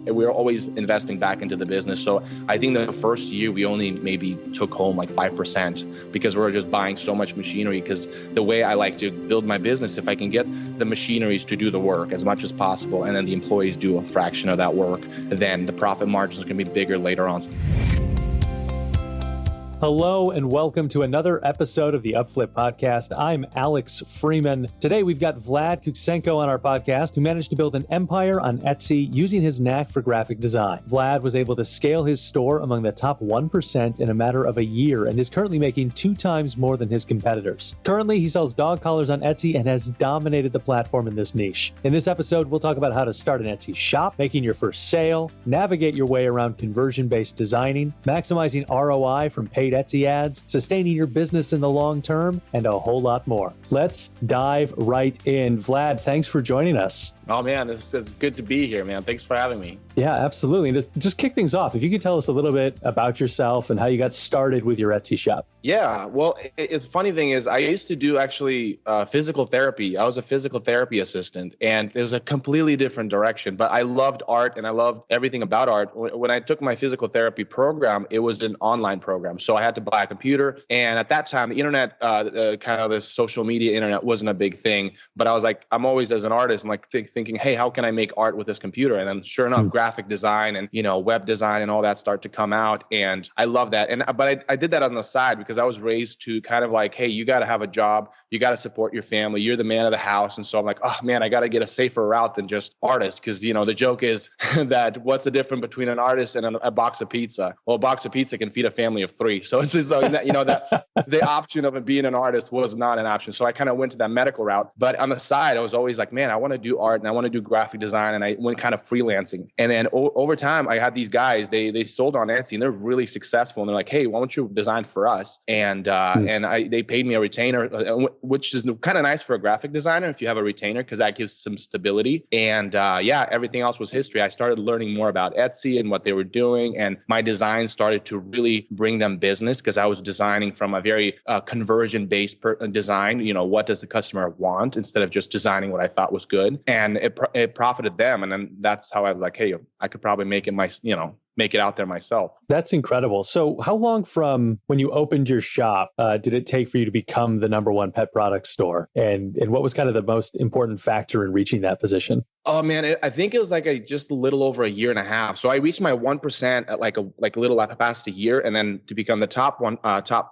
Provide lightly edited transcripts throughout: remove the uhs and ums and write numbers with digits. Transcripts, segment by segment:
we're always investing back into the business. So I think the first year we only maybe took home like 5% because we were just buying so much machinery. Because the way I like to build my business, if I can get the machineries to do the work as much as possible, and then the employees do a fraction of that work, then the profit margins can be bigger later on. Hello and welcome to another episode of the UpFlip podcast. I'm Alex Freeman. Today we've got Vlad Kuksenko on our podcast, who managed to build an empire on Etsy using his knack for graphic design. Vlad was able to scale his store among the top 1% in a matter of a year and is currently making 2 times more than his competitors. Currently, he sells dog collars on Etsy and has dominated the platform in this niche. In this episode, we'll talk about how to start an Etsy shop, making your first sale, navigate your way around conversion-based designing, maximizing ROI from paid Etsy ads, sustaining your business in the long term, and a whole lot more. Let's dive right in. Vlad, thanks for joining us. Oh man, it's good to be here, man. Thanks for having me. Yeah, absolutely. And just kick things off, if you could tell us a little bit about yourself and how you got started with your Etsy shop. Yeah, well, it's funny thing is I used to do actually physical therapy. I was a physical therapy assistant, and it was a completely different direction. But I loved art and I loved everything about art. When I took my physical therapy program, it was an online program. So I had to buy a computer. And at that time, the internet, kind of this social media internet wasn't a big thing. But I was like, I'm always as an artist, I'm like thinking, hey, how can I make art with this computer? And then sure enough, graphic design and, web design and all that start to come out. And I love that. But I did that on the side because I was raised to kind of like, hey, you got to have a job. You got to support your family. You're the man of the house. And so I'm like, oh man, I got to get a safer route than just artist. Because, the joke is that what's the difference between an artist and a box of pizza? Well, a box of pizza can feed a family of 3. So it's just like, that the option of being an artist was not an option. So I kind of went to that medical route. But on the side, I was always like, man, I want to do art and I want to do graphic design. And I went kind of freelancing. And then over time, I had these guys, they sold on Etsy and they're really successful. And they're like, hey, why don't you design for us? And they paid me a retainer, which is kind of nice for a graphic designer if you have a retainer, because that gives some stability. And everything else was history. I started learning more about Etsy and what they were doing. And my design started to really bring them business because I was designing from a very conversion-based design. What does the customer want instead of just designing what I thought was good. And it profited them. And then that's how I was like, hey, I could probably make it out there myself. That's incredible. So how long from when you opened your shop did it take for you to become the #1 pet product store? And what was kind of the most important factor in reaching that position? Oh man, I think it was like just a little over a year and a half. So I reached my 1% at like a little past a year, and then to become the top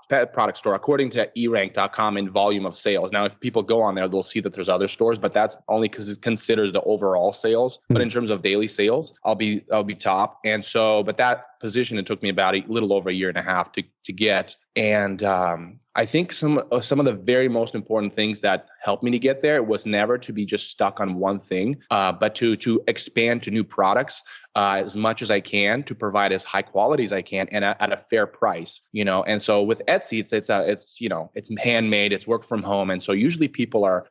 pet product store according to erank.com in volume of sales. Now, if people go on there, they'll see that there's other stores, but that's only because it considers the overall sales. But in terms of daily sales, I'll be top. And so, but that position, it took me about a little over a year and a half to get. And I think some of the very most important things that helped me to get there was never to be just stuck on one thing, but to expand to new products as much as I can, to provide as high quality as I can and at a fair price, And so with Etsy, it's handmade, it's work from home, and so usually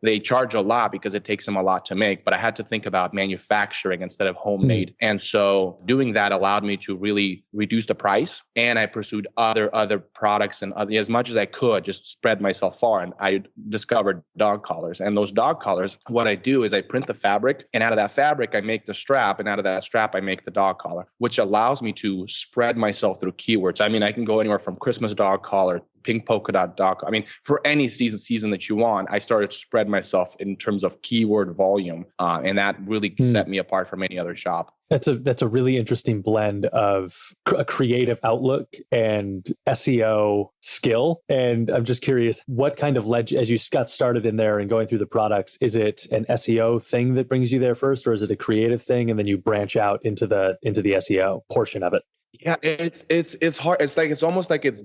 they charge a lot because it takes them a lot to make. But I had to think about manufacturing instead of homemade, and so doing that allowed me to really reduce the price. And I pursued other products and as much as I could, just spread myself far. And I discovered dog collars. And those dog collars, what I do is I print the fabric, and out of that fabric, I make the strap, and out of that strap, I make the dog collar, which allows me to spread myself through keywords. I mean, I can go anywhere from Christmas dog collar, pink polka dot dog. I mean, for any season that you want, I started to spread myself in terms of keyword volume. And that really set me apart from any other shop. That's a really interesting blend of a creative outlook and SEO skill. And I'm just curious, what kind of led you, as you got started in there and going through the products, is it an SEO thing that brings you there first, or is it a creative thing and then you branch out into the SEO portion of it? Yeah, it's hard. It's almost like it's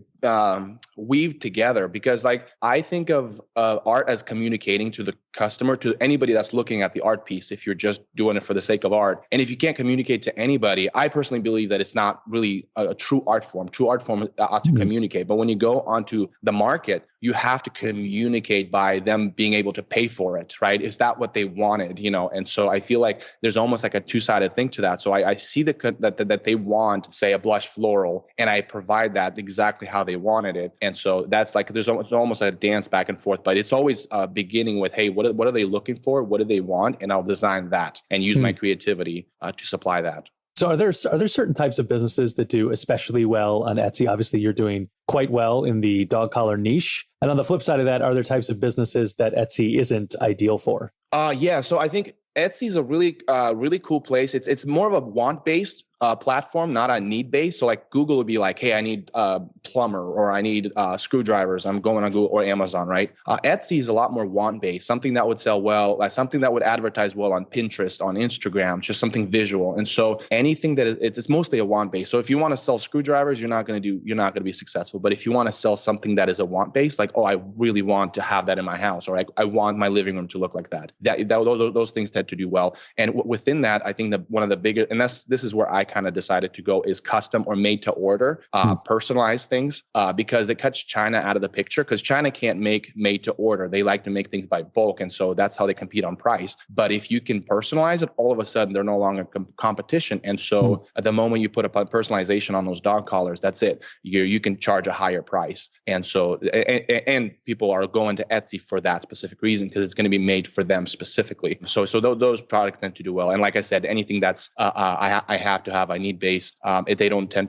weaved together, because like I think of art as communicating to the customer, to anybody that's looking at the art piece, if you're just doing it for the sake of art. And if you can't communicate to anybody, I personally believe that it's not really a true art form. True art form ought to communicate. But when you go onto the market, you have to communicate by them being able to pay for it, right? Is that what they wanted, And so I feel like there's almost like a two-sided thing to that. So I see that they want, say, a blush floral, and I provide that exactly how they wanted it. And so that's like, there's almost a dance back and forth, but it's always beginning with, hey, what are they looking for? What do they want? And I'll design that and use my creativity to supply that. So are there certain types of businesses that do especially well on Etsy? Obviously, you're doing quite well in the dog collar niche. And on the flip side of that, are there types of businesses that Etsy isn't ideal for? Yeah. So I think Etsy is a really cool place. It's more of a want based platform, not a need based. So like Google would be like, hey, I need a plumber or I need screwdrivers. I'm going on Google or Amazon, right? Etsy is a lot more want based, something that would sell well, like something that would advertise well on Pinterest, on Instagram, just something visual. And so anything that it's mostly a want based. So if you want to sell screwdrivers, you're not going to be successful. But if you want to sell something that is a want based, like, oh, I really want to have that in my house, or I want my living room to look like that. Those things tend to do well. And within that, I think that one of the bigger, and this is where I kind of decided to go, is custom or made to order, personalized things, because it cuts China out of the picture, because China can't make made to order. They like to make things by bulk. And so that's how they compete on price. But if you can personalize it, all of a sudden they're no longer competition. And so at the moment you put a personalization on those dog collars, that's it. You can charge a higher price. And so, and people are going to Etsy for that specific reason, because it's going to be made for them specifically. So those products tend to do well. And like I said, anything that's I have to have, I need based, they tend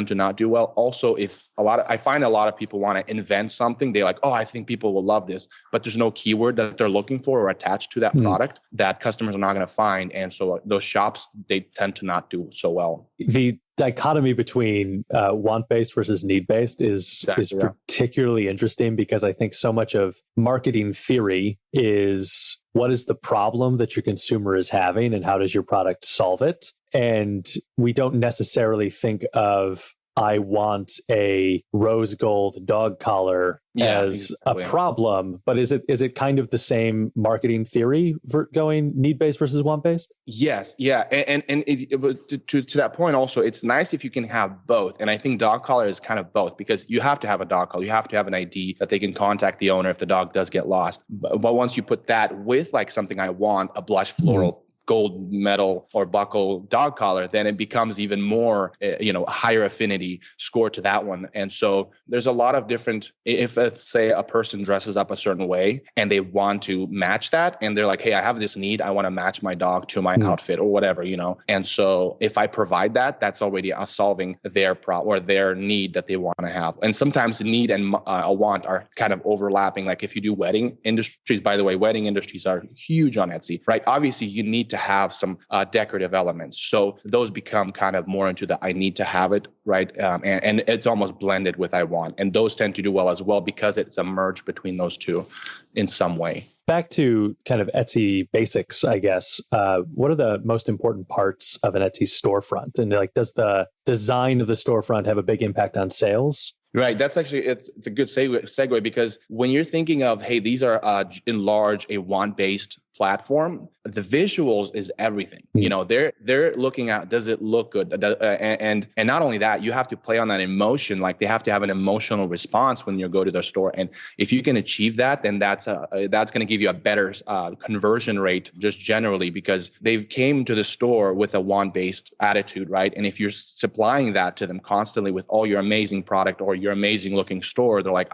to not do well. Also, I find a lot of people want to invent something. They're like, oh, I think people will love this, but there's no keyword that they're looking for or attached to that product that customers are not going to find. And so those shops, they tend to not do so well. The dichotomy between want-based versus need-based is particularly interesting, because I think so much of marketing theory is, what is the problem that your consumer is having and how does your product solve it? And we don't necessarily think of, I want a rose gold dog collar as a problem, but is it kind of the same marketing theory for going need-based versus want-based? Yes, yeah, and to that point also, it's nice if you can have both, and I think dog collar is kind of both, because you have to have a dog collar, you have to have an ID that they can contact the owner if the dog does get lost. But once you put that with like something I want, a blush floral gold medal or buckle dog collar, then it becomes even more, higher affinity score to that one. And so there's a lot of different, if let's say a person dresses up a certain way and they want to match that, and they're like, hey, I have this need, I want to match my dog to my outfit or whatever, And so if I provide that, that's already solving their problem or their need that they want to have. And sometimes the need and a want are kind of overlapping. Like if you do wedding industries, by the way, wedding industries are huge on Etsy, right? Obviously you need to have some decorative elements. So those become kind of more into the I need to have it, right? And it's almost blended with I want. And those tend to do well as well, because it's a merge between those two in some way. Back to kind of Etsy basics, I guess. What are the most important parts of an Etsy storefront? And like, does the design of the storefront have a big impact on sales? Right. That's actually, it's a good segue, because when you're thinking of, hey, these are in large a want-based platform, the visuals is everything. They're looking at, does it look good? And not only that, you have to play on that emotion. Like they have to have an emotional response when you go to the store. And if you can achieve that, then that's going to give you a better conversion rate just generally, because they've came to the store with a want-based attitude, right? And if you're supplying that to them constantly with all your amazing product or your amazing looking store, they're like,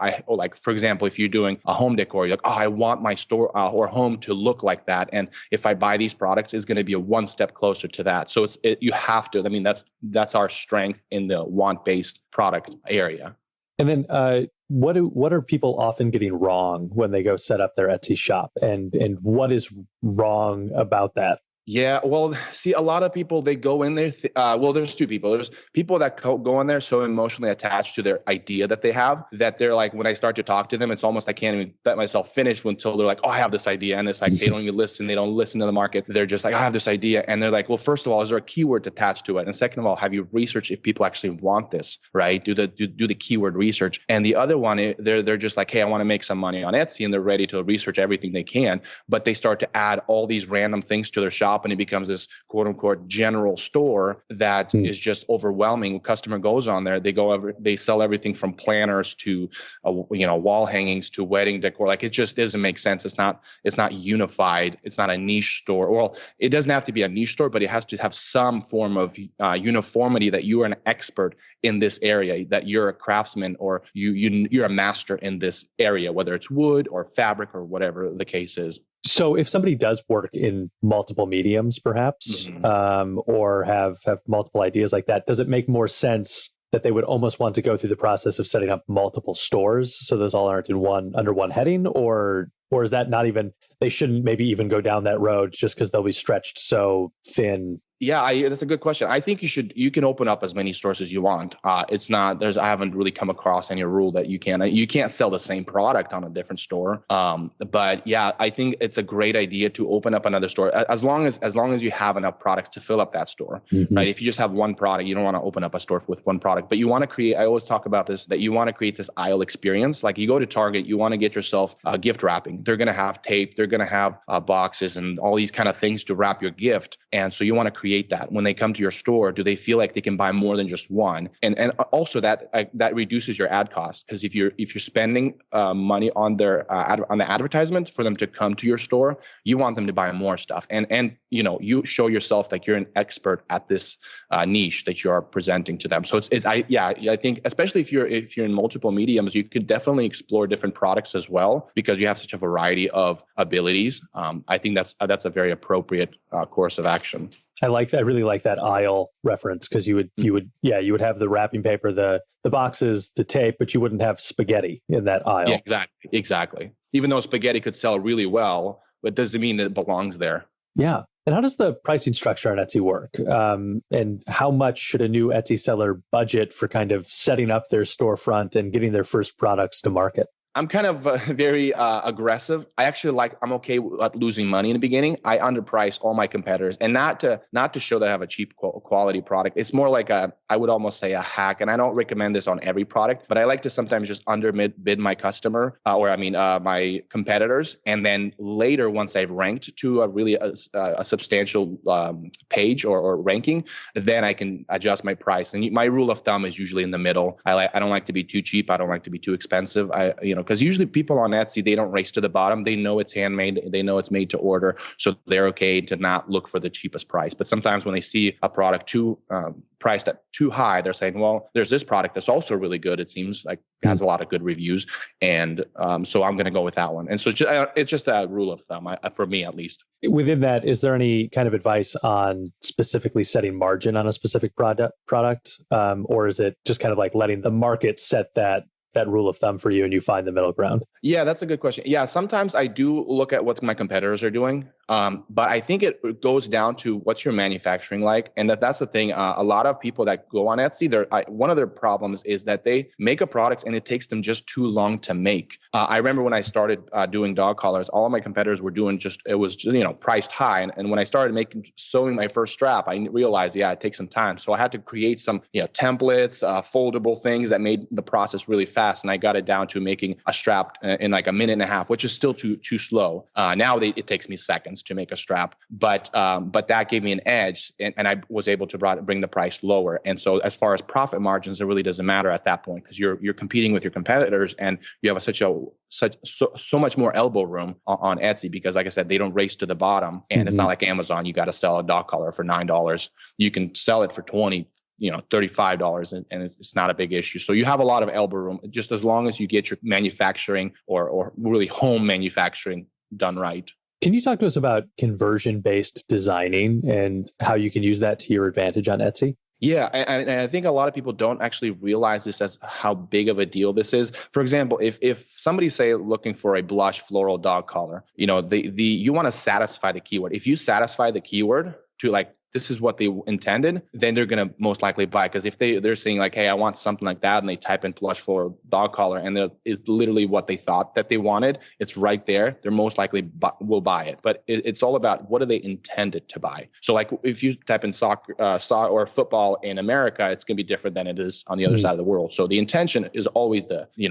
for example, if you're doing a home decor, you're like, oh, I want my store or home to look like that. And if I buy these products, it's going to be a one step closer to that. So you have to, that's our strength in the want-based product area. And then what are people often getting wrong when they go set up their Etsy shop, and what is wrong about that? Yeah, well, see, a lot of people, they go in there. There's two people. There's people that go in there so emotionally attached to their idea that they have that they're like, when I start to talk to them, it's almost I can't even let myself finish until they're like, oh, I have this idea. And it's like, they don't even listen. They don't listen to the market. They're just like, I have this idea. And they're like, well, first of all, is there a keyword attached to it? And second of all, have you researched if people actually want this, right? Do the keyword research. And the other one, they're just like, hey, I want to make some money on Etsy, and they're ready to research everything they can, but they start to add all these random things to their shop, and it becomes this quote unquote general store that is just overwhelming. Customer goes on there, they sell everything from planners to wall hangings to wedding decor. Like, it just doesn't make sense. It's not unified. It's not a niche store. Well, it doesn't have to be a niche store, but it has to have some form of uniformity, that you are an expert in this area, that you're a craftsman, or you're a master in this area, whether it's wood or fabric or whatever the case is. So if somebody does work in multiple mediums, perhaps, or have multiple ideas like that, does it make more sense that they would almost want to go through the process of setting up multiple stores so those all aren't under one heading, or is that not even, they shouldn't maybe even go down that road just because they'll be stretched so thin? Yeah, that's a good question. I think you can open up as many stores as you want. It's not, I haven't really come across any rule that you can't sell the same product on a different store. But yeah, I think it's a great idea to open up another store as long as you have enough products to fill up that store, right? If you just have one product, you don't want to open up a store with one product, but you want to create, I always talk about this, that you want to create this aisle experience. Like you go to Target, you want to get yourself gift wrapping. They're going to have tape, they're going to have boxes and all these kind of things to wrap your gift. And so you want to create that when they come to your store. Do they feel like they can buy more than just one? And also that reduces your ad cost, because if you're spending money on their on the advertisement for them to come to your store, you want them to buy more stuff, and you show yourself like you're an expert at this niche that you are presenting to them. So I think especially if you're in multiple mediums, you could definitely explore different products as well, because you have such a variety of abilities. I think that's a very appropriate course of action. I really like that aisle reference, because you would have the wrapping paper, the boxes, the tape, but you wouldn't have spaghetti in that aisle. Yeah, exactly. Even though spaghetti could sell really well, but doesn't mean that it belongs there. Yeah. And how does the pricing structure on Etsy work? And how much should a new Etsy seller budget for kind of setting up their storefront and getting their first products to market? I'm kind of very aggressive. I'm okay with losing money in the beginning. I underprice all my competitors, and not to show that I have a cheap quality product. It's more like I would almost say a hack, and I don't recommend this on every product, but I like to sometimes just underbid my customer, my competitors, and then later, once I've ranked to a substantial page or ranking, then I can adjust my price. And my rule of thumb is usually in the middle. I don't like to be too cheap. I don't like to be too expensive. Because usually people on Etsy, they don't race to the bottom. They know it's handmade. They know it's made to order. So they're okay to not look for the cheapest price. But sometimes when they see a product priced at too high, they're saying, well, there's this product that's also really good. It seems like it has a lot of good reviews. And so I'm going to go with that one. And so it's just a rule of thumb, for me at least. Within that, is there any kind of advice on specifically setting margin on a specific product? Or is it just kind of like letting the market set that rule of thumb for you and you find the middle ground? Yeah, that's a good question. Yeah, sometimes I do look at what my competitors are doing. But I think it goes down to what's your manufacturing like. And that's the thing. A lot of people that go on Etsy, one of their problems is that they make a product and it takes them just too long to make. I remember when I started doing dog collars, all of my competitors were doing priced high. And when I started sewing my first strap, I realized, it takes some time. So I had to create some templates, foldable things that made the process really fast. And I got it down to making a strap in like a minute and a half, which is still too slow. Now it takes me seconds to make a strap, but that gave me an edge, and I was able to bring the price lower. And so as far as profit margins, it really doesn't matter at that point, because you're competing with your competitors, and you have so much more elbow room on Etsy, because like I said, they don't race to the bottom, and it's not like Amazon. You got to sell a dog collar for $9. You can sell it for $20. $35, and it's not a big issue. So you have a lot of elbow room, just as long as you get your manufacturing or really home manufacturing done right. Can you talk to us about conversion-based designing and how you can use that to your advantage on Etsy? Yeah, and I think a lot of people don't actually realize this as how big of a deal this is. For example, if somebody's looking for a blush floral dog collar, you want to satisfy the keyword. If you satisfy the keyword to this is what they intended, then they're going to most likely buy. Because if they're saying like, hey, I want something like that, and they type in plush floral dog collar, and it's literally what they thought that they wanted, it's right there, they're most likely will buy it. But it's all about what are they intended to buy. So like if you type in soccer or football in America, it's going to be different than it is on the other side of the world. So the intention is always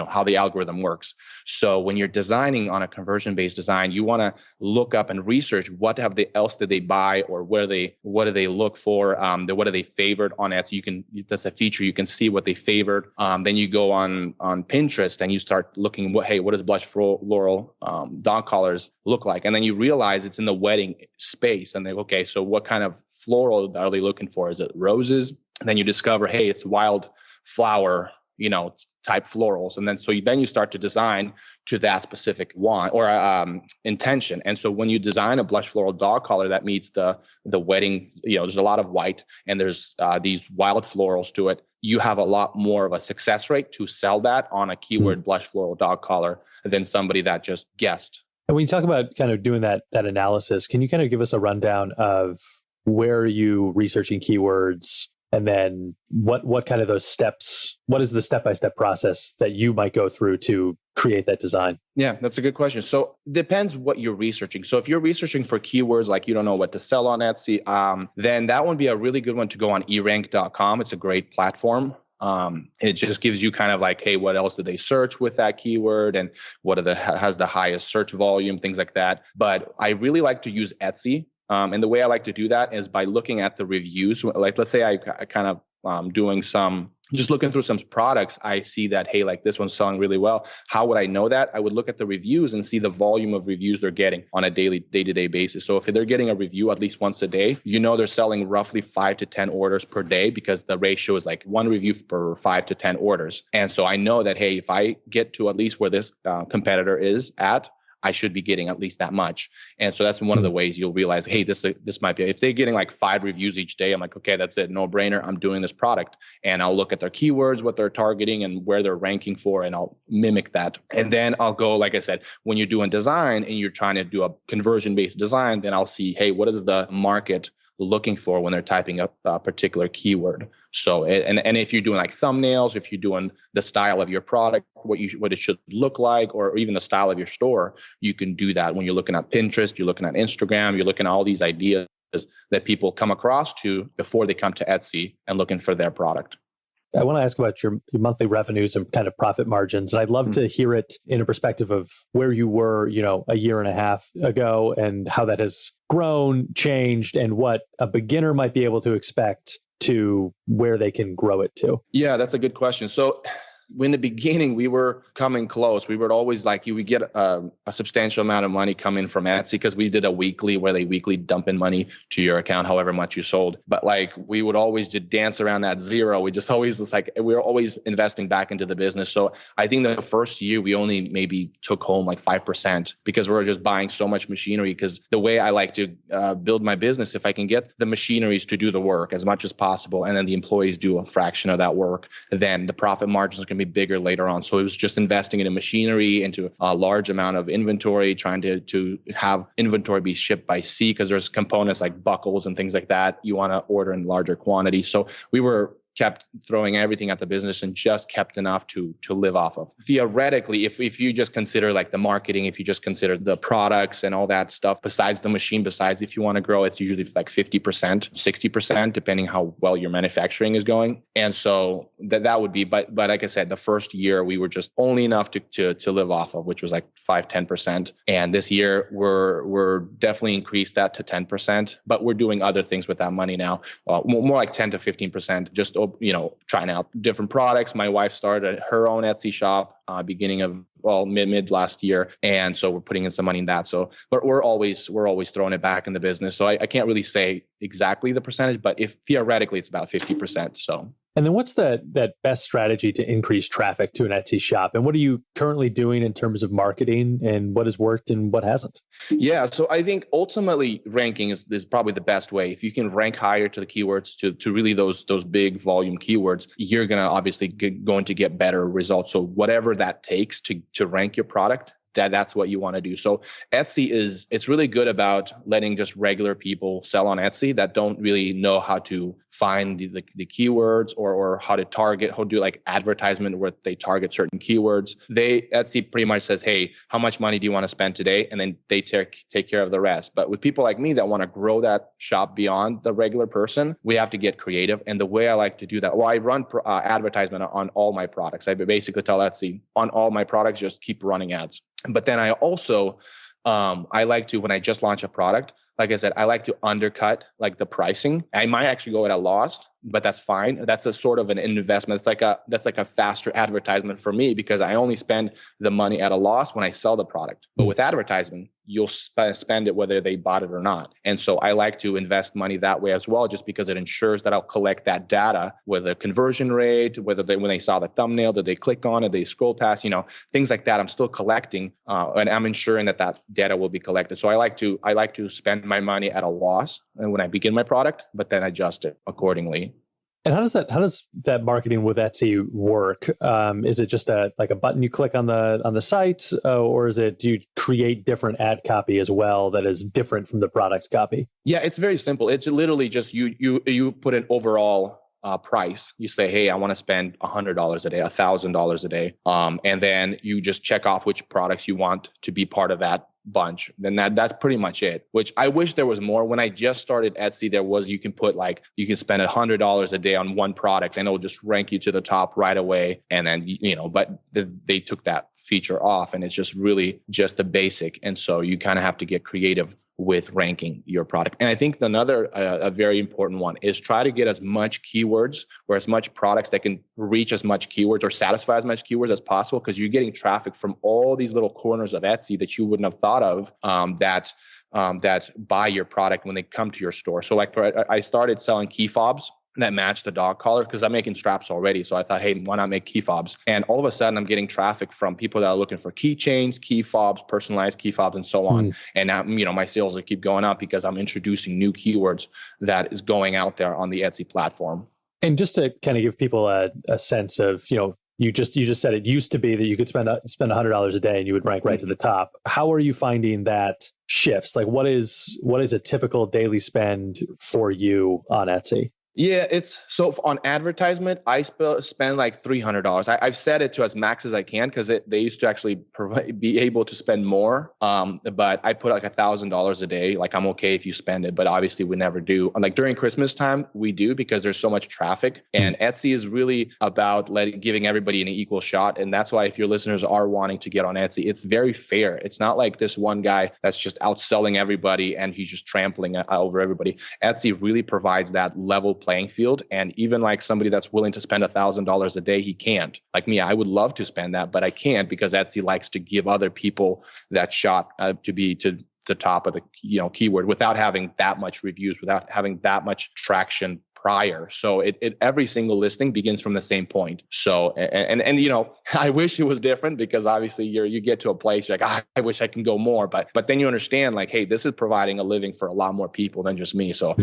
how the algorithm works. So when you're designing on a conversion-based design, you want to look up and research what else did they buy, or what do they look for, what are they favored on Etsy. That's a feature, you can see what they favored. Then you go on Pinterest and you start looking, what does blush floral dog collars look like? And then you realize it's in the wedding space, and so what kind of floral are they looking for? Is it roses? And then you discover, hey, it's wild flower, type florals. And then then you start to design to that specific want or intention. And so when you design a blush floral dog collar that meets the wedding, there's a lot of white and there's these wild florals to it, you have a lot more of a success rate to sell that on a keyword blush floral dog collar than somebody that just guessed. And when you talk about kind of doing that analysis, can you kind of give us a rundown of where are you researching keywords? And then what kind of those steps, what is the step-by-step process that you might go through to create that design? Yeah, that's a good question. So it depends what you're researching. So if you're researching for keywords like you don't know what to sell on Etsy, then that would be a really good one to go on erank.com. It's a great platform. It just gives you kind of like, hey, what else do they search with that keyword and what has the highest search volume, things like that. But I really like to use Etsy. And the way I like to do that is by looking at the reviews. Like, let's say I kind of just looking through some products, I see that, hey, like this one's selling really well. How would I know that? I would look at the reviews and see the volume of reviews they're getting on a day-to-day basis. So if they're getting a review at least once a day, they're selling roughly 5 to 10 orders per day because the ratio is like 1 review per 5 to 10 orders. And so I know that, hey, if I get to at least where this competitor is at, I should be getting at least that much. And so that's one of the ways you'll realize, hey, this might be, if they're getting like 5 reviews each day, I'm like, okay, that's it. No brainer. I'm doing this product. And I'll look at their keywords, what they're targeting and where they're ranking for, and I'll mimic that. And then I'll go, like I said, when you're doing design and you're trying to do a conversion-based design, then I'll see, hey, what is the market looking for when they're typing up a particular keyword. So, and if you're doing like thumbnails, if you're doing the style of your product, what it should look like, or even the style of your store, you can do that when you're looking at Pinterest, you're looking at Instagram, you're looking at all these ideas that people come across to before they come to Etsy and looking for their product. I want to ask about your monthly revenues and kind of profit margins. And I'd love to hear it in a perspective of where you were, a year and a half ago and how that has grown, changed, and what a beginner might be able to expect to where they can grow it to. Yeah, that's a good question. So in the beginning, we were coming close. We would always you would get a substantial amount of money coming from Etsy because we did a weekly where they weekly dump in money to your account, however much you sold. But we would always just dance around that zero. We just always we were always investing back into the business. So I think the first year we only maybe took home 5% because we were just buying so much machinery. Because the way I like to build my business, if I can get the machineries to do the work as much as possible, and then the employees do a fraction of that work, then the profit margins can be bigger later on. So it was just investing into machinery, into a large amount of inventory, trying to have inventory be shipped by sea because there's components like buckles and things like that you want to order in larger quantity. So we kept throwing everything at the business and just kept enough to live off of. Theoretically, if you just consider the marketing, if you just consider the products and all that stuff, besides the machine, besides if you want to grow, it's usually 50%, 60%, depending how well your manufacturing is going. And so that would be, but like I said, the first year we were just only enough to live off of, which was 5-10%. And this year we're definitely increased that to 10%, but we're doing other things with that money now, more like 10 to 15%, just trying out different products. My wife started her own Etsy shop beginning of mid last year, and so we're putting in some money in that. So, but we're always throwing it back in the business. So I can't really say exactly the percentage, but if theoretically it's about 50%. So. And then what's that best strategy to increase traffic to an Etsy shop? And what are you currently doing in terms of marketing, and what has worked and what hasn't? Yeah, so I think ultimately ranking is probably the best way. If you can rank higher to the keywords, to really those big volume keywords, you're going to obviously going to get better results. So whatever that takes to rank your product, that's what you want to do. So Etsy it's really good about letting just regular people sell on Etsy that don't really know how to find the keywords or how to target, how to do advertisement where they target certain keywords. Etsy pretty much says, hey, how much money do you want to spend today? And then they take care of the rest. But with people like me that want to grow that shop beyond the regular person, we have to get creative. And the way I like to do that, I run advertisement on all my products. I basically tell Etsy on all my products, just keep running ads. But then I also, I like to, when I just launch a product, like I said, I like to undercut the pricing. I might actually go at a loss, but that's fine. That's a sort of an investment. That's like a faster advertisement for me because I only spend the money at a loss when I sell the product. But with advertising, you'll spend it whether they bought it or not. And so I like to invest money that way as well, just because it ensures that I'll collect that data, whether conversion rate, whether when they saw the thumbnail, did they click on it, did they scroll past, things like that. I'm still collecting, and I'm ensuring that data will be collected. So I like to spend my money at a loss when I begin my product, but then adjust it accordingly. And how does that marketing with Etsy work? Is it just a button you click on the site, or do you create different ad copy as well that is different from the product copy? Yeah, it's very simple. It's literally just you put an overall price. You say, hey, I want to spend $100 a day, $1,000 a day, and then you just check off which products you want to be part of that bunch. Then that's pretty much it, which I wish there was more. When I just started Etsy, you can spend $100 a day on one product and it'll just rank you to the top right away. And then, but they took that feature off and it's just really just a basic. And so you kind of have to get creative with ranking your product. And I think another a very important one is try to get as much keywords or as much products that can reach as much keywords or satisfy as much keywords as possible, because you're getting traffic from all these little corners of Etsy that you wouldn't have thought of that buy your product when they come to your store. So like I started selling key fobs that match the dog collar because I'm making straps already. So I thought, hey, why not make key fobs? And all of a sudden I'm getting traffic from people that are looking for keychains, key fobs, personalized key fobs, and so on. And now, my sales will keep going up because I'm introducing new keywords that is going out there on the Etsy platform. And just to kind of give people a sense of, you just said it used to be that you could spend $100 a day and you would rank right to the top. How are you finding that shifts? Like what is a typical daily spend for you on Etsy? Yeah, it's so on advertisement, I spend like $300. I've set it to as max as I can because they used to actually be able to spend more. But I put like $1,000 a day. Like I'm okay if you spend it, but obviously we never do. And like during Christmas time, we do because there's so much traffic. And Etsy is really about giving everybody an equal shot. And that's why if your listeners are wanting to get on Etsy, it's very fair. It's not like this one guy that's just outselling everybody and he's just trampling over everybody. Etsy really provides that level playing field. And even like somebody that's willing to spend $1,000 a day, he can't. Like me, I would love to spend that, but I can't because Etsy likes to give other people that shot to be to the top of the keyword without having that much reviews, without having that much traction prior. So every single listing begins from the same point. So, and I wish it was different because obviously you get to a place you're like, I wish I can go more, but then you understand like, hey, this is providing a living for a lot more people than just me. So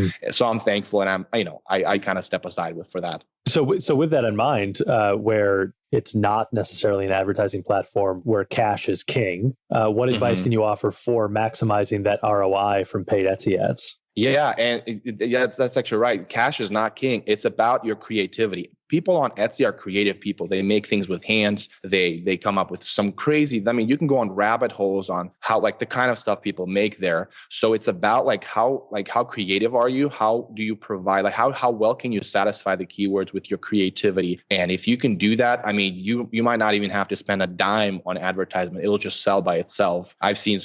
I'm thankful, and I kind of step aside for that. So with that in mind, where it's not necessarily an advertising platform where cash is king, what advice can you offer for maximizing that ROI from paid Etsy ads? Yeah, and that's actually right. Cash is not king. It's about your creativity. People on Etsy are creative people. They make things with hands. They come up with some crazy, you can go on rabbit holes on how like the kind of stuff people make there. So it's about how creative are you? How do you provide, how well can you satisfy the keywords with your creativity? And if you can do that, you might not even have to spend a dime on advertisement. It'll just sell by itself. I've seen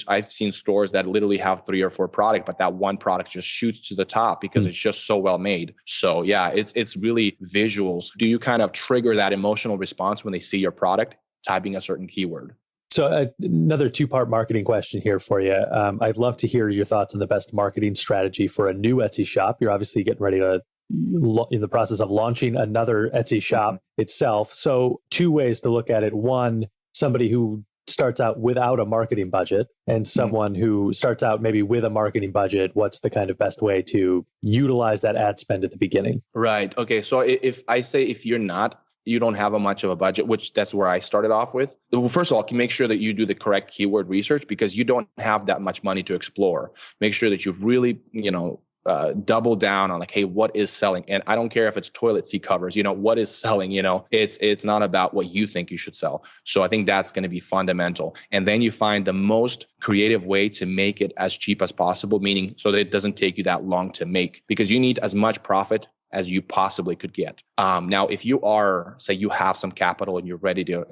stores that literally have 3 or 4 products, but that one product just shoots to the top because it's just so well made. So yeah, it's really visuals. Do you kind of trigger that emotional response when they see your product typing a certain keyword? So another 2-part marketing question here for you. I'd love to hear your thoughts on the best marketing strategy for a new Etsy shop. You're obviously getting ready to in the process of launching another Etsy shop itself. So 2 ways to look at it. One, somebody who starts out without a marketing budget and someone who starts out maybe with a marketing budget. What's the kind of best way to utilize that ad spend at the beginning? Right. Okay. So if you don't have much of a budget, which that's where I started off with. Well, first of all, make sure that you do the correct keyword research because you don't have that much money to explore. Make sure that you really, double down on hey, what is selling? And I don't care if it's toilet seat covers, what is selling, it's not about what you think you should sell. So I think that's going to be fundamental. And then you find the most creative way to make it as cheap as possible, meaning so that it doesn't take you that long to make because you need as much profit as you possibly could get. Now, if you are, say you have some capital and you're ready to,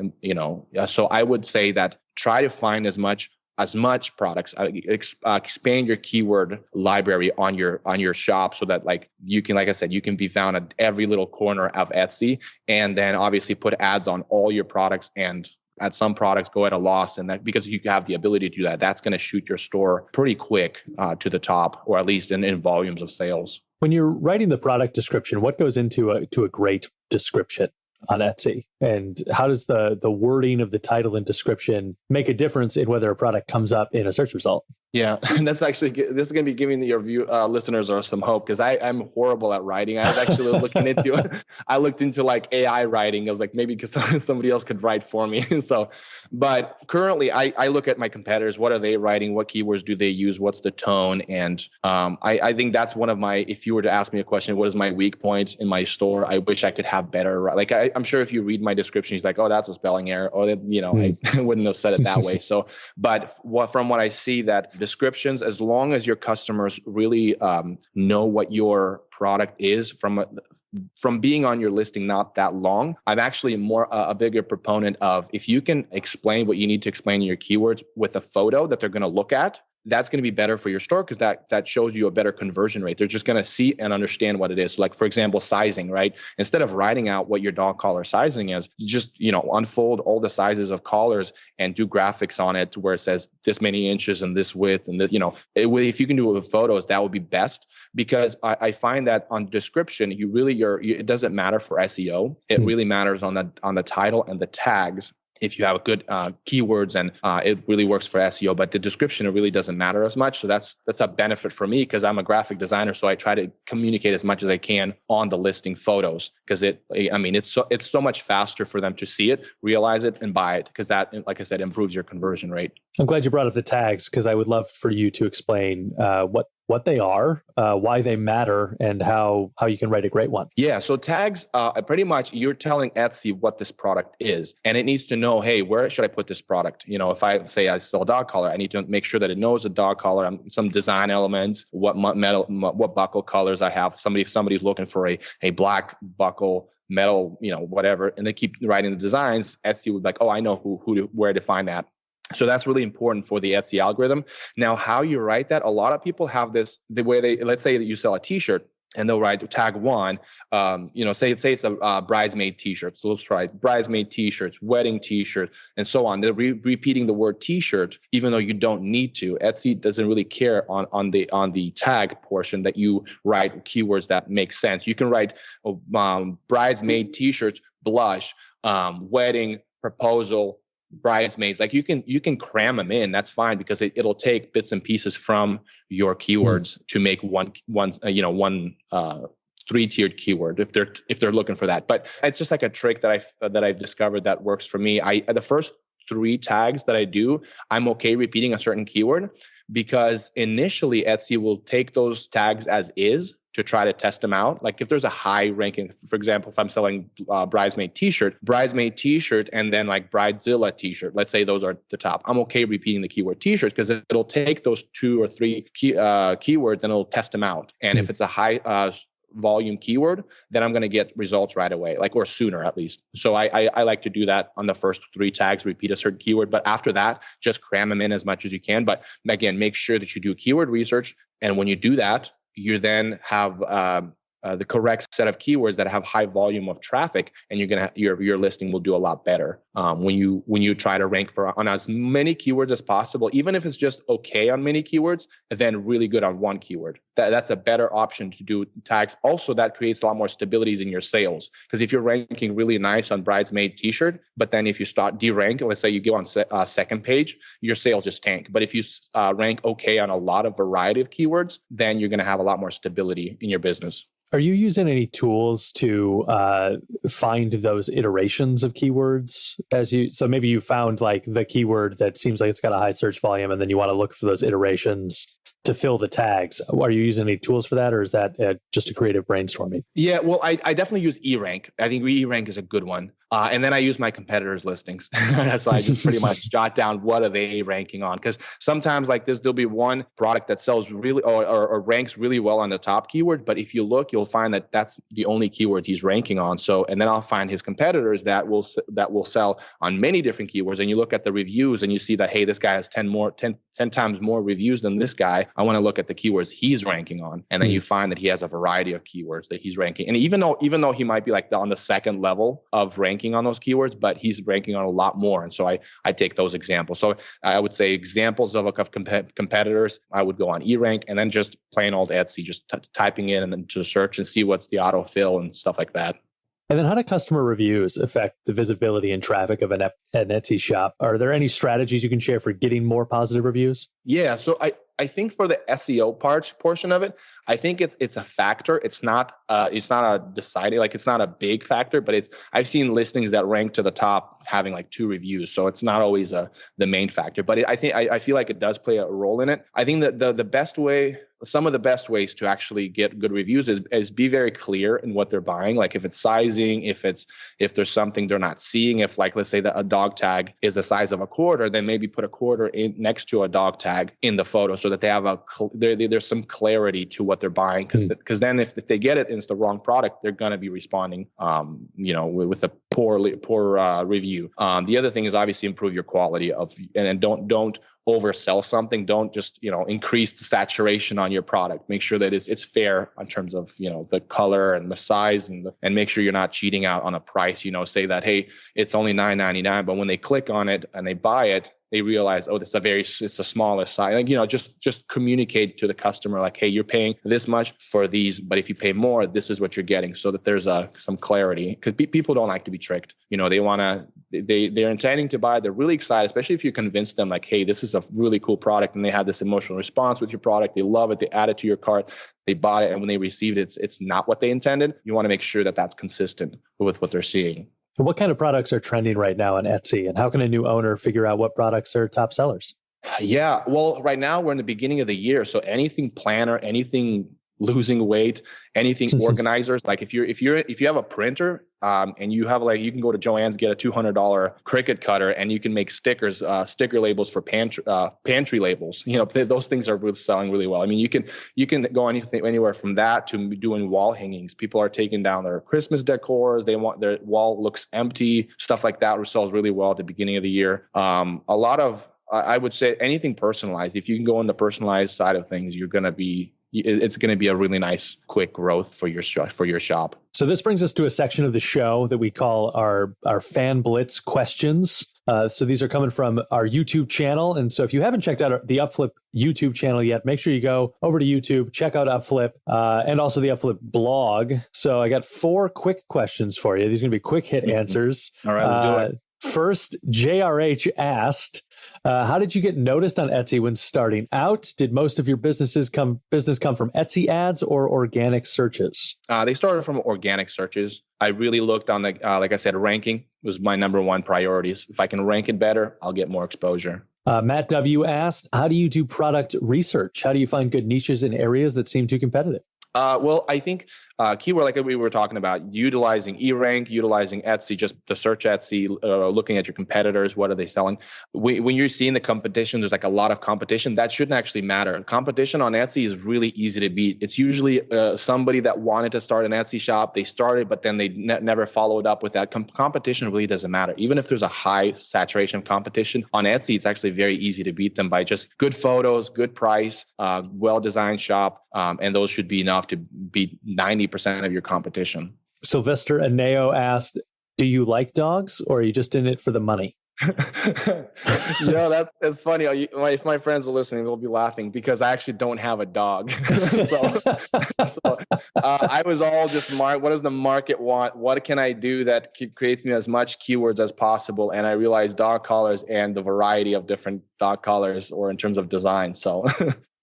so I would say that try to find as much as much products, expand your keyword library on your shop so that like you can, like I said, you can be found at every little corner of Etsy, and then obviously put ads on all your products, and at some products go at a loss. And that, because you have the ability to do that, that's going to shoot your store pretty quick to the top, or at least in volumes of sales. When you're writing the product description, what goes into a great description on Etsy? And how does the wording of the title and description make a difference in whether a product comes up in a search result? Yeah, this is going to be giving your listeners or some hope, because I'm horrible at writing. I was actually looking into I looked into like AI writing. I was like, maybe because somebody else could write for me. So, but currently I look at my competitors. What are they writing? What keywords do they use? What's the tone? And I think that's one of my, if you were to ask me a question, what is my weak point in my store? I wish I could have better. Like I'm sure if you read my description, he's like, oh, that's a spelling error. Or, I wouldn't have said it that way. So, but from what I see, that descriptions, as long as your customers really know what your product is from being on your listing not that long, I'm actually a bigger proponent of, if you can explain what you need to explain in your keywords with a photo that they're going to look at, that's going to be better for your store, because that shows you a better conversion rate. They're just going to see and understand what it is. Like, for example, sizing, right? Instead of writing out what your dog collar sizing is, just, unfold all the sizes of collars and do graphics on it where it says this many inches and this width and this, if you can do it with photos, that would be best, because I find that on description, it doesn't matter for SEO. It really matters on the title and the tags. If you have good keywords, and it really works for SEO, but the description, it really doesn't matter as much. So that's a benefit for me, because I'm a graphic designer. So I try to communicate as much as I can on the listing photos, because it's so much faster for them to see it, realize it, and buy it, because that, like I said, improves your conversion rate. I'm glad you brought up the tags, because I would love for you to explain what they are, why they matter, and how you can write a great one. Yeah, so tags, pretty much you're telling Etsy what this product is, and it needs to know, hey, where should I put this product? If I say I sell a dog collar, I need to make sure that it knows a dog collar, some design elements, what buckle colors I have. If somebody's looking for a black buckle, metal, whatever, and they keep writing the designs, Etsy would be like, oh, I know where to find that. So that's really important for the Etsy algorithm. Now, how you write that, a lot of people have this, the way let's say that you sell a t-shirt, and they'll write tag one, say it's a bridesmaid t-shirt. So let's try bridesmaid t-shirts, wedding t-shirts, and so on. They're repeating the word t-shirt, even though you don't need to. Etsy doesn't really care on the tag portion that you write keywords that make sense. You can write bridesmaid t-shirts, blush, wedding, proposal, bridesmaids. Like you can cram them in. That's fine, because it'll take bits and pieces from your keywords to make one three-tiered keyword if they're looking for that. But it's just like a trick that I've discovered that works for me. The first 3 tags that I do, I'm okay repeating a certain keyword, because initially Etsy will take those tags as is to try to test them out. Like if there's a high ranking, for example, if I'm selling bridesmaid t-shirt, and then like bridezilla t-shirt, let's say those are the top. I'm okay repeating the keyword t-shirt, because it'll take those 2 or 3 keywords and it'll test them out. And if it's a high volume keyword, then I'm going to get results right away, or sooner at least. So I like to do that on the first 3 tags, repeat a certain keyword, but after that, just cram them in as much as you can. But again, make sure that you do keyword research. And when you do that, you then have the correct set of keywords that have high volume of traffic, and your listing will do a lot better when you try to rank on as many keywords as possible. Even if it's just okay on many keywords, then really good on one keyword. That's a better option to do tags. Also, that creates a lot more stabilities in your sales, because if you're ranking really nice on bridesmaid t-shirt, but then if you start derank, let's say you go on second page, your sales just tank. But if you rank okay on a lot of variety of keywords, then you're going to have a lot more stability in your business. Are you using any tools to find those iterations of keywords so maybe you found like the keyword that seems like it's got a high search volume, and then you want to look for those iterations to fill the tags? Are you using any tools for that, or is that just a creative brainstorming? Yeah, well, I definitely use eRank. I think eRank is a good one. And then I use my competitors' listings. So I just pretty much jot down what are they ranking on. Because sometimes like this, there'll be one product that sells really or ranks really well on the top keyword. But if you look, you'll find that that's the only keyword he's ranking on. So, and then I'll find his competitors that will sell on many different keywords. And you look at the reviews and you see that, hey, this guy has 10 times more reviews than this guy. I want to look at the keywords he's ranking on. And then you find that he has a variety of keywords that he's ranking. And even though he might be like on the second level of ranking on those keywords, but he's ranking on a lot more. And so I take those examples. So I would say examples of competitors, I would go on eRank and then just plain old Etsy, just typing in and then to search and see what's the autofill and stuff like that. And then how do customer reviews affect the visibility and traffic of an Etsy shop? Are there any strategies you can share for getting more positive reviews? Yeah, so I think for the SEO portion of it, I think it's a factor. It's not a deciding, like it's not a big factor, but I've seen listings that rank to the top having like 2 reviews, so it's not always the main factor. But I feel like it does play a role in it. I think that the best way, some of the best ways to actually get good reviews is be very clear in what they're buying. Like if it's sizing, if there's something they're not seeing, if like let's say that a dog tag is the size of a quarter, then maybe put a quarter in next to a dog tag in the photo so that they have there's some clarity to what they're buying. Because then if they get it and it's the wrong product, they're gonna be responding with a poor review. The other thing is obviously improve your quality and don't oversell something. Don't just increase the saturation on your product. Make sure that it's fair in terms of the color and the size and make sure you're not cheating out on a price. Say that, hey, it's only $9.99, but when they click on it and they buy it, they realize, oh, it's the smallest size. Like, just communicate to the customer like, hey, you're paying this much for these, but if you pay more, this is what you're getting, so that there's some clarity. Because people don't like to be tricked. They're intending to buy. They're really excited, especially if you convince them like, hey, this is a really cool product, and they have this emotional response with your product. They love it. They add it to your cart. They bought it, and when they received it, it's not what they intended. You want to make sure that that's consistent with what they're seeing. What kind of products are trending right now on Etsy, and how can a new owner figure out what products are top sellers? Yeah, well, right now we're in the beginning of the year, so anything planner, anything losing weight, anything organizers. Like if you have a printer and you have you can go to Joann's, get a $200 Cricut cutter, and you can make stickers, sticker labels for pantry labels. Those things are really selling really well. I mean, you can go anywhere from that to doing wall hangings. People are taking down their Christmas decors. They want their wall looks empty, stuff like that, which sells really well at the beginning of the year. A lot of I would say anything personalized. If you can go on the personalized side of things, it's going to be a really nice, quick growth for your shop. So this brings us to a section of the show that we call our Fan Blitz questions. So these are coming from our YouTube channel. And so if you haven't checked out the UpFlip YouTube channel yet, make sure you go over to YouTube, check out UpFlip, and also the UpFlip blog. So I got 4 quick questions for you. These are going to be quick hit answers. All right, let's do it. First, JRH asked, how did you get noticed on Etsy when starting out? Did most of your business come from Etsy ads or organic searches? They started from organic searches. I really looked on like I said, ranking was my number one priorities. If I can rank it better, I'll get more exposure. Matt W. asked, how do you do product research? How do you find good niches in areas that seem too competitive? Well, I think keyword, like we were talking about, utilizing eRank, utilizing Etsy, just to search Etsy, looking at your competitors, what are they selling? When you're seeing the competition, there's like a lot of competition. That shouldn't actually matter. Competition on Etsy is really easy to beat. It's usually somebody that wanted to start an Etsy shop. They started, but then they never followed up with that. Competition really doesn't matter. Even if there's a high saturation of competition on Etsy, it's actually very easy to beat them by just good photos, good price, well-designed shop, and those should be enough to beat 90% of your competition. Sylvester Aneo asked, do you like dogs or are you just in it for the money? That's funny. If my friends are listening, they'll be laughing because I actually don't have a dog. I was all just, what does the market want? What can I do that creates me as much keywords as possible? And I realized dog collars and the variety of different dog collars or in terms of design. So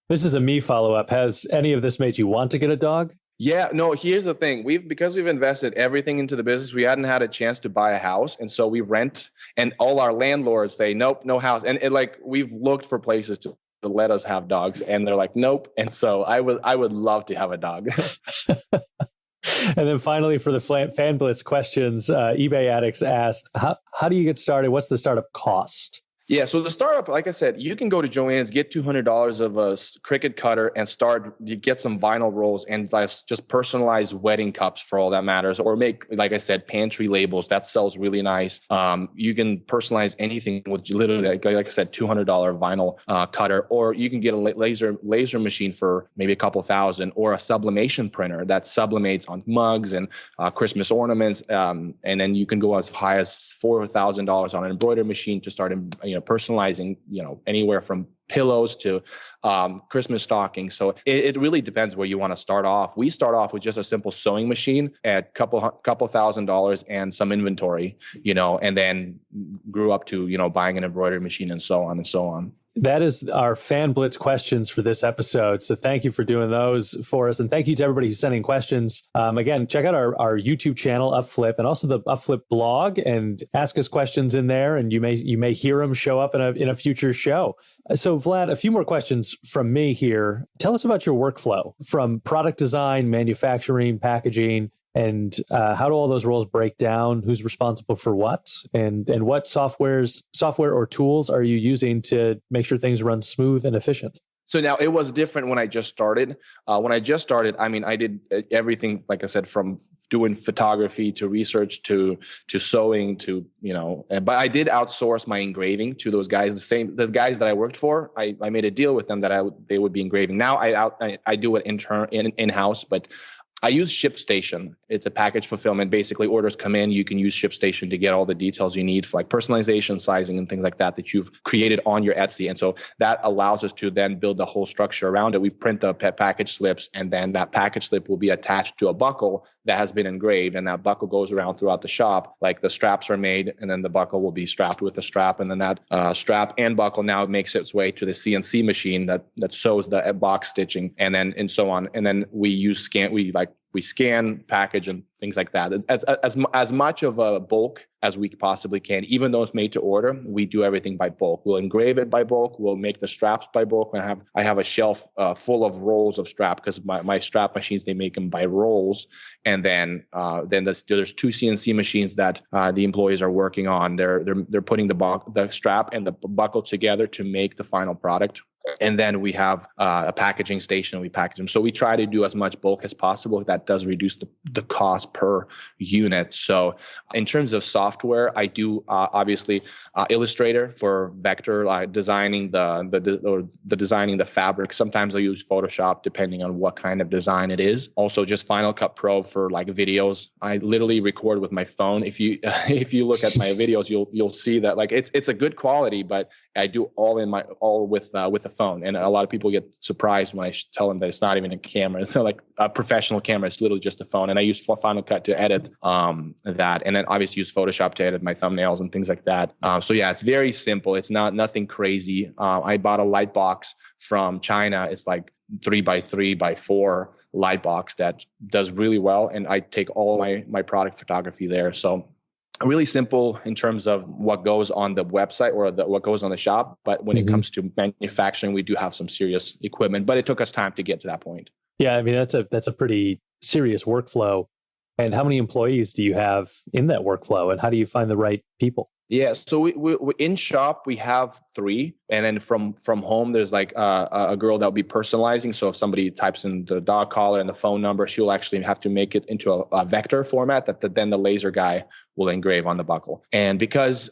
this is a me follow-up. Has any of this made you want to get a dog? Yeah, no, here's the thing. Because we've invested everything into the business, we hadn't had a chance to buy a house. And so we rent, and all our landlords say, nope, no house. And we've looked for places to let us have dogs, and they're like, nope. And so I would love to have a dog. And then finally, for the Fan Blitz questions, eBay Addicts asked, how do you get started? What's the startup cost? Yeah, so the startup, like I said, you can go to Joann's, get $200 of a Cricut cutter and you get some vinyl rolls and just personalized wedding cups for all that matters, or make, like I said, pantry labels. That sells really nice. You can personalize anything with literally, like I said, $200 vinyl cutter, or you can get a laser machine for maybe a couple thousand, or a sublimation printer that sublimates on mugs and Christmas ornaments. And then you can go as high as $4,000 on an embroidery machine to start, personalizing, anywhere from pillows to Christmas stockings. So it really depends where you want to start off. We start off with just a simple sewing machine at couple $1,000 and some inventory, and then grew up to, buying an embroidery machine and so on and so on. That is our Fan Blitz questions for this episode. So thank you for doing those for us. And thank you to everybody who's sending questions. Again, check out our YouTube channel, UpFlip, and also the UpFlip blog, and ask us questions in there. And you may hear them show up in a future show. So Vlad, a few more questions from me here. Tell us about your workflow from product design, manufacturing, packaging, and how do all those roles break down? Who's responsible for what? And what software or tools are you using to make sure things run smooth and efficient? So now it was different when I just started. I did everything, like I said, from doing photography to research to sewing to, but I did outsource my engraving to those guys. The guys that I worked for, I made a deal with them that they would be engraving. Now I do it in-house, but I use ShipStation. It's a package fulfillment. Basically, orders come in. You can use ShipStation to get all the details you need for like personalization, sizing, and things like that you've created on your Etsy. And so that allows us to then build the whole structure around it. We print the package slips, and then that package slip will be attached to a buckle that has been engraved, and that buckle goes around throughout the shop. Like the straps are made, and then the buckle will be strapped with a strap, and then that strap and buckle now makes its way to the CNC machine that sews the box stitching, and so on. And then we scan, package, and things like that. As much of a bulk as we possibly can. Even though it's made to order, we do everything by bulk. We'll engrave it by bulk. We'll make the straps by bulk. I have a shelf full of rolls of strap, because my strap machines, they make them by rolls. And then there's two CNC machines that the employees are working on. They're putting the strap and the buckle together to make the final product. And then we have a packaging station. We package them. So we try to do as much bulk as possible. That does reduce the cost per unit. So in terms of software, I do obviously Illustrator for vector designing the designing the fabric. Sometimes I use Photoshop depending on what kind of design it is. Also just Final Cut Pro for like videos. I literally record with my phone. If you look at my videos, you'll see that like it's a good quality, but I do all with the phone. And a lot of people get surprised when I tell them that it's not even a camera. It's not like a professional camera. It's literally just a phone. And I use Final Cut to edit that. And then obviously use Photoshop to edit my thumbnails and things like that. So yeah, it's very simple. It's nothing crazy. I bought a light box from China. It's like 3x3x4 light box that does really well. And I take all my product photography there. So really simple in terms of what goes on the website or what goes on the shop. But when it comes to manufacturing, we do have some serious equipment, but it took us time to get to that point. Yeah, I mean, that's a pretty serious workflow. And how many employees do you have in that workflow, and how do you find the right people? Yeah, so we in shop we have 3, and then from home there's like a girl that will be personalizing. So if somebody types in the dog collar and the phone number, she'll actually have to make it into a vector format that then the laser guy will engrave on the buckle. And because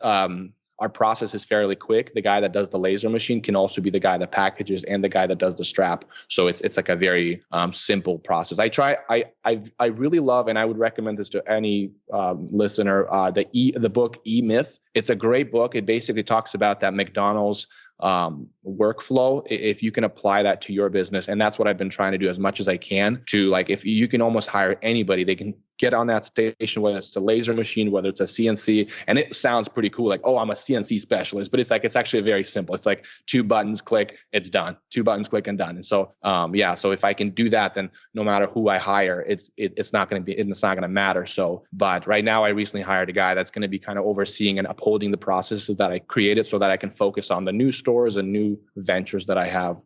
our process is fairly quick, the guy that does the laser machine can also be the guy that packages and the guy that does the strap. So it's like a very simple process. I really love, and I would recommend this to any listener, the book E-Myth. It's a great book. It basically talks about that McDonald's workflow, if you can apply that to your business. And that's what I've been trying to do as much as I can to, like, if you can almost hire anybody, they can get on that station, whether it's a laser machine, whether it's a CNC, and it sounds pretty cool. Like, oh, I'm a CNC specialist, but it's actually very simple. It's like 2 buttons, click, it's done. 2 buttons, click, and done. And so, so if I can do that, then no matter who I hire, it's not going to matter. So, but right now I recently hired a guy that's going to be kind of overseeing and upholding the processes that I created so that I can focus on the new stores and new ventures that I have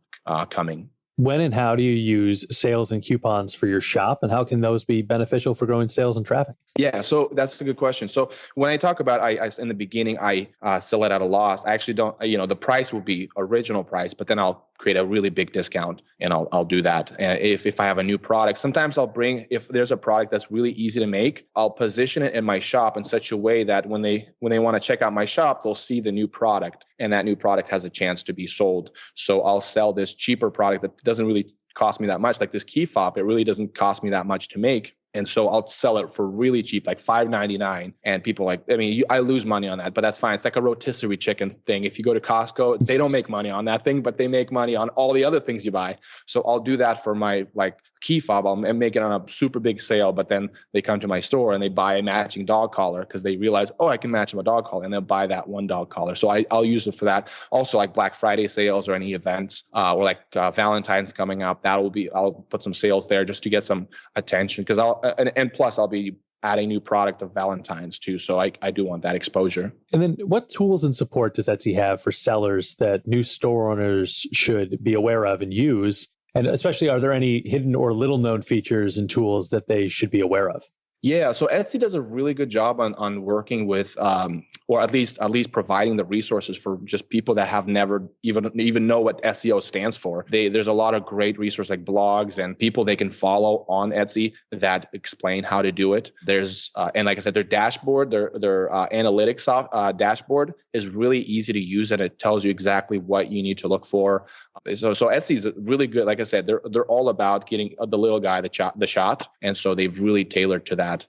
coming. when and how do you use sales and coupons for your shop, and how can those be beneficial for growing sales and traffic? Yeah, so that's a good question. So when I talk about, I in the beginning, I sell it at a loss. I actually don't, the price will be original price, but then I'll create a really big discount and I'll do that. And if I have a new product, sometimes if there's a product that's really easy to make, I'll position it in my shop in such a way that when they want to check out my shop, they'll see the new product, and that new product has a chance to be sold. So I'll sell this cheaper product that doesn't really cost me that much, like this key fob. It really doesn't cost me that much to make. And so I'll sell it for really cheap, like $5.99. And people I lose money on that, but that's fine. It's like a rotisserie chicken thing. If you go to Costco, they don't make money on that thing, but they make money on all the other things you buy. So I'll do that for my key fob. I'll make it on a super big sale, but then they come to my store and they buy a matching dog collar because they realize, oh, I can match them a dog collar, and they'll buy that one dog collar. So I'll use it for that. Also, like Black Friday sales or any events, or like Valentine's coming up, I'll put some sales there just to get some attention, because plus I'll be adding new product of Valentine's too. So I do want that exposure. And then what tools and support does Etsy have for sellers that new store owners should be aware of and use? And especially, are there any hidden or little known features and tools that they should be aware of? Yeah, so Etsy does a really good job on working with, or at least providing the resources for just people that have never even know what SEO stands for. There's a lot of great resources like blogs and people they can follow on Etsy that explain how to do it. There's and like I said, their dashboard, their analytics dashboard is really easy to use, and it tells you exactly what you need to look for. So Etsy's really good. Like I said, they're all about getting the little guy the shot, and so they've really tailored to that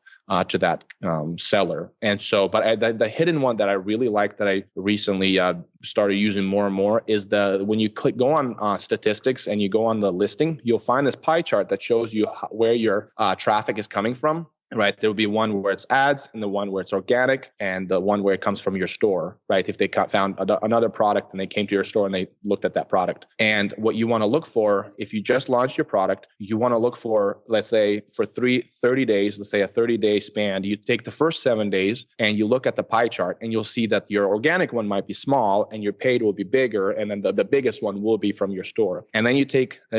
seller. And so, but the hidden one that I really like that I recently started using more and more is when you go on statistics and you go on the listing, you'll find this pie chart that shows you where your traffic is coming from. Right, there will be one where it's ads, and the one where it's organic, and the one where it comes from your store. Right, if they found another product and they came to your store and they looked at that product. And what you want to look for, if you just launched your product, you want to look for, let's say, for 30 days, let's say a 30-day span. You take the first 7 days and you look at the pie chart, and you'll see that your organic one might be small and your paid will be bigger, and then the biggest one will be from your store. And then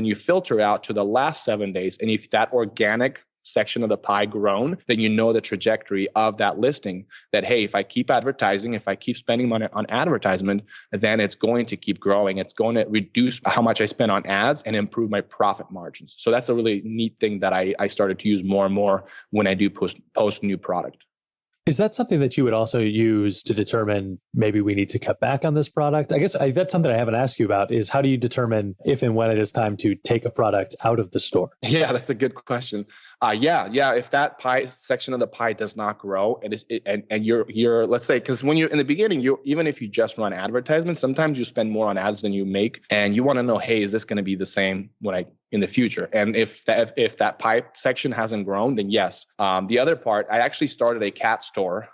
you filter out to the last 7 days, and if that organic section of the pie grown, then you know the trajectory of that listing, that, hey, if I keep advertising, if I keep spending money on advertisement, then it's going to keep growing. It's going to reduce how much I spend on ads and improve my profit margins. So that's a really neat thing that I started to use more and more when I do post new product. Is that something that you would also use to determine maybe we need to cut back on this product? I guess that's something I haven't asked you about, is how do you determine if and when it is time to take a product out of the store? Yeah, that's a good question. If that pie section of the pie does not grow, and you're let's say, because when you're in the beginning, even if you just run advertisements, sometimes you spend more on ads than you make, and you want to know, hey, is this going to be the same in the future? And if that pie section hasn't grown, then yes. The other part, I actually started a cat store.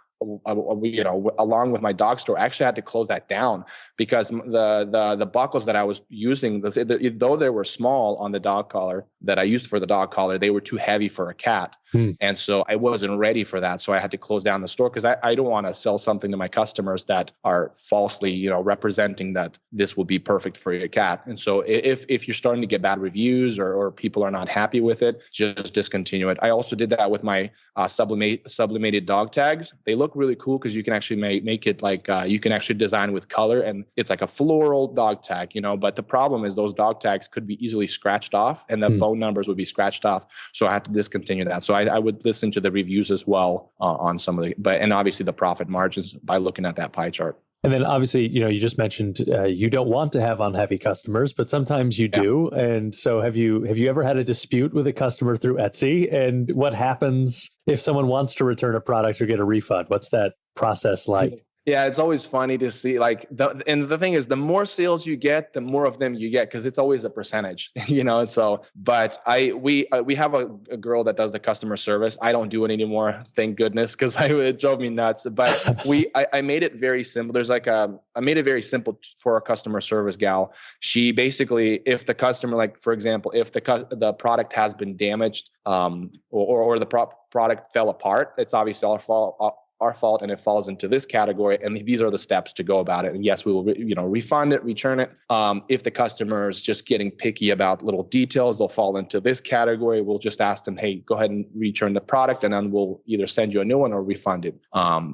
Along with my dog store, I actually had to close that down because the buckles that I was using, though they were small on the dog collar that I used for the dog collar, they were too heavy for a cat. And so I wasn't ready for that. So I had to close down the store because I don't want to sell something to my customers that are falsely, representing that this will be perfect for your cat. And so if you're starting to get bad reviews or people are not happy with it, just discontinue it. I also did that with my sublimated dog tags. They look really cool because you can actually make it like you can actually design with color, and it's like a floral dog tag, but the problem is those dog tags could be easily scratched off, and the phone numbers would be scratched off. So I had to discontinue that. So I would listen to the reviews as well on some of and obviously the profit margins by looking at that pie chart. And then obviously, you just mentioned you don't want to have unhappy customers, but sometimes you do. And so have you ever had a dispute with a customer through Etsy? And what happens if someone wants to return a product or get a refund? What's that process like? Yeah, it's always funny to see, and the thing is, the more sales you get, the more of them you get, because it's always a percentage, So, but we have a girl that does the customer service. I don't do it anymore, thank goodness, because it drove me nuts. But I made it very simple. I made it very simple for a customer service gal. She basically, if the customer, for example, if the product has been damaged, or the product fell apart, it's obviously our fault and it falls into this category, and these are the steps to go about it. And yes, we will refund it, return it. If the customer is just getting picky about little details, they'll fall into this category. We'll just ask them, hey, go ahead and return the product, and then we'll either send you a new one or refund it.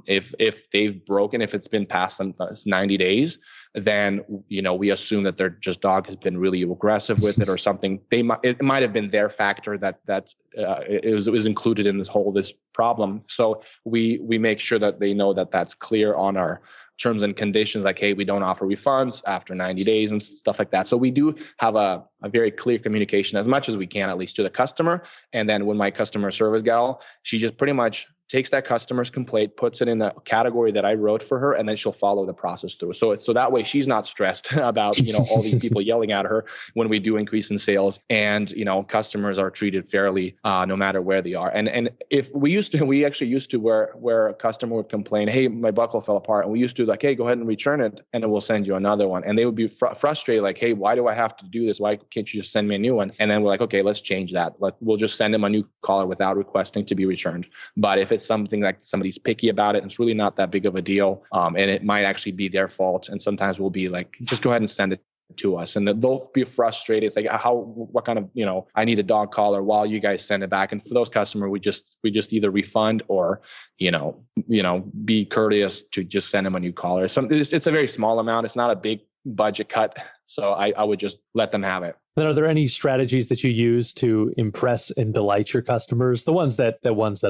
If they've broken, if it's been past 90 days, then we assume that their dog has been really aggressive with it or something. It might have been their factor that it was included in this problem. So we make sure that they know that that's clear on our terms and conditions, like, hey, we don't offer refunds after 90 days and stuff like that. So we do have a very clear communication as much as we can, at least to the customer. And then when my customer service gal, she just pretty much takes that customer's complaint, puts it in the category that I wrote for her, and then she'll follow the process through. So that way she's not stressed about, all these people yelling at her when we do increase in sales, and, customers are treated fairly, no matter where they are. And if we actually used to where a customer would complain, hey, my buckle fell apart. And we used to like, hey, go ahead and return it, and then we'll send you another one. And they would be frustrated, like, hey, why do I have to do this? Why can't you just send me a new one? And then we're like, okay, let's change that. We'll just send them a new collar without requesting to be returned. But if it's something like somebody's picky about it, it's really not that big of a deal. And it might actually be their fault. And sometimes we'll be like, just go ahead and send it to us. And they'll be frustrated. It's like, what kind of, I need a dog collar while you guys send it back. And for those customers, we just either refund or, be courteous to just send them a new collar. It's a very small amount. It's not a big budget cut. So I would just let them have it. Then are there any strategies that you use to impress and delight your customers? The ones that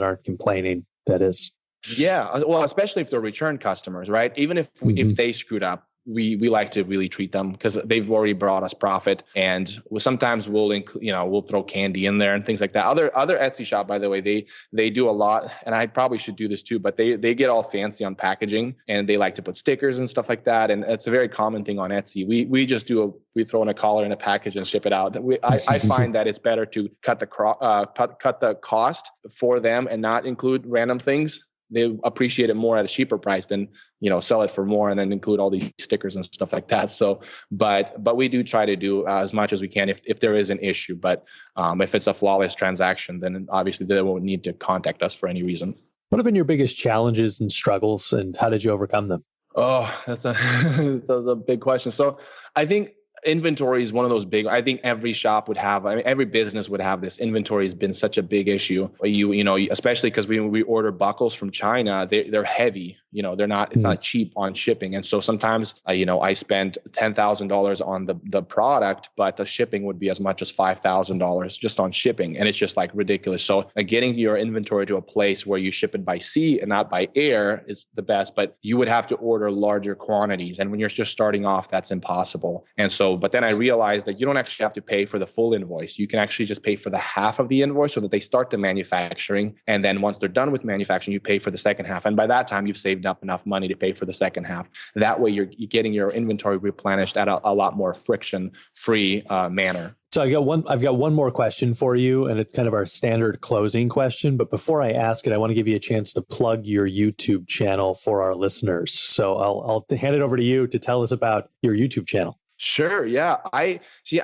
aren't complaining, that is. Yeah. Well, especially if they're return customers, right? Even if they screwed up, we like to really treat them because they've already brought us profit. And sometimes we'll throw candy in there and things like that. Other Etsy shop, by the way, they do a lot, and I probably should do this too, but they get all fancy on packaging, and they like to put stickers and stuff like that. And it's a very common thing on Etsy. We throw in a collar in a package and ship it out. I find that it's better to cut the cost for them and not include random things. They appreciate it more at a cheaper price than, sell it for more and then include all these stickers and stuff like that. So, but we do try to do as much as we can if there is an issue. But if it's a flawless transaction, then obviously they won't need to contact us for any reason. What have been your biggest challenges and struggles, and how did you overcome them? Oh, that's a big question. So I think inventory is one of those big, I think every shop would have, every business would have this. Inventory has been such a big issue. Especially because we order buckles from China, they're heavy, they're not, it's not cheap on shipping. And so sometimes, I spend $10,000 on the product, but the shipping would be as much as $5,000 just on shipping. And it's just like ridiculous. So getting your inventory to a place where you ship it by sea and not by air is the best, but you would have to order larger quantities. And when you're just starting off, that's impossible. And so, but then I realized that you don't actually have to pay for the full invoice. You can actually just pay for the half of the invoice so that they start the manufacturing. And then once they're done with manufacturing, you pay for the second half. And by that time, you've saved up enough money to pay for the second half. That way, you're getting your inventory replenished at a lot more friction-free manner. So I've got one more question for you, and it's kind of our standard closing question. But before I ask it, I want to give you a chance to plug your YouTube channel for our listeners. So I'll hand it over to you to tell us about your YouTube channel. Sure. Yeah. I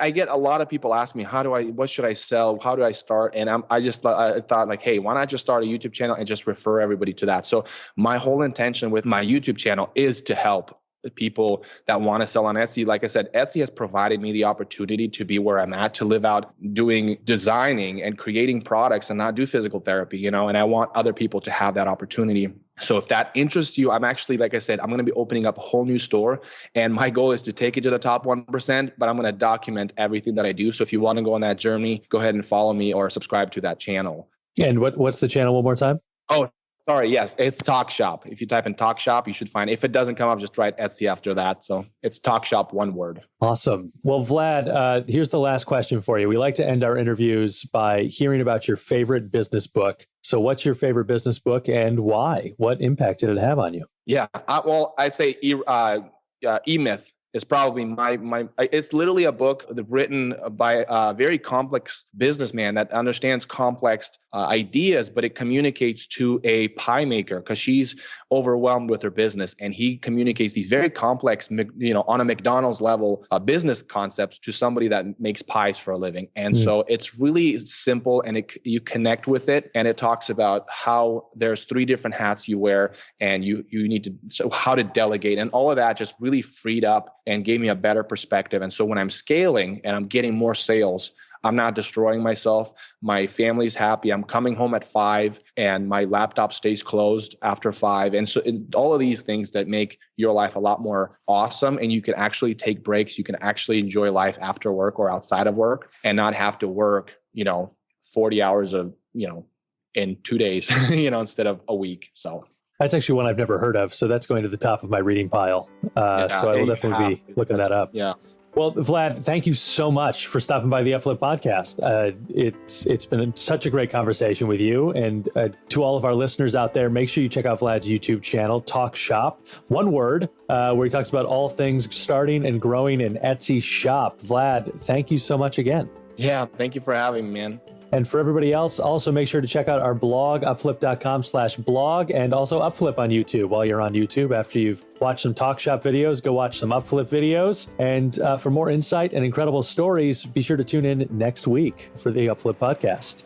get a lot of people ask me, what should I sell? How do I start? And I thought like, hey, why not just start a YouTube channel and just refer everybody to that? So my whole intention with my YouTube channel is to help people that want to sell on Etsy. Like I said, Etsy has provided me the opportunity to be where I'm at, to live out designing and creating products and not do physical therapy, and I want other people to have that opportunity. So if that interests you, I'm actually, like I said, I'm going to be opening up a whole new store, and my goal is to take it to the top 1%, but I'm going to document everything that I do. So if you want to go on that journey, go ahead and follow me or subscribe to that channel. And what's the channel one more time? Oh, sorry. Yes, it's Talk Shop. If you type in Talk Shop, you should find it. If it doesn't come up, just write Etsy after that. So it's Talk Shop, one word. Awesome. Well, Vlad, here's the last question for you. We like to end our interviews by hearing about your favorite business book. So what's your favorite business book and why? What impact did it have on you? Yeah. I'd say E-Myth is probably my. It's literally a book written by a very complex businessman that understands complex ideas, but it communicates to a pie maker because she's overwhelmed with her business, and he communicates these very complex, on a McDonald's level business concepts to somebody that makes pies for a living. And so it's really simple, and you connect with it, and it talks about how there's 3 different hats you wear, and you need to, so how to delegate, and all of that just really freed up and gave me a better perspective. And so when I'm scaling and I'm getting more sales, I'm not destroying myself. My family's happy. I'm coming home at 5 and my laptop stays closed after 5. And so all of these things that make your life a lot more awesome, and you can actually take breaks. You can actually enjoy life after work or outside of work and not have to work, 40 hours in 2 days, instead of a week. So that's actually one I've never heard of. So that's going to the top of my reading pile. So I will definitely be looking that up. Yeah. Well, Vlad, thank you so much for stopping by the UpFlip podcast. It's been such a great conversation with you. And to all of our listeners out there, make sure you check out Vlad's YouTube channel, Talk Shop, one word, where he talks about all things starting and growing an Etsy shop. Vlad, thank you so much again. Yeah, thank you for having me, man. And for everybody else, also make sure to check out our blog, upflip.com/blog, and also UpFlip on YouTube. While you're on YouTube, after you've watched some Talk Shop videos, go watch some UpFlip videos. And for more insight and incredible stories, be sure to tune in next week for the UpFlip podcast.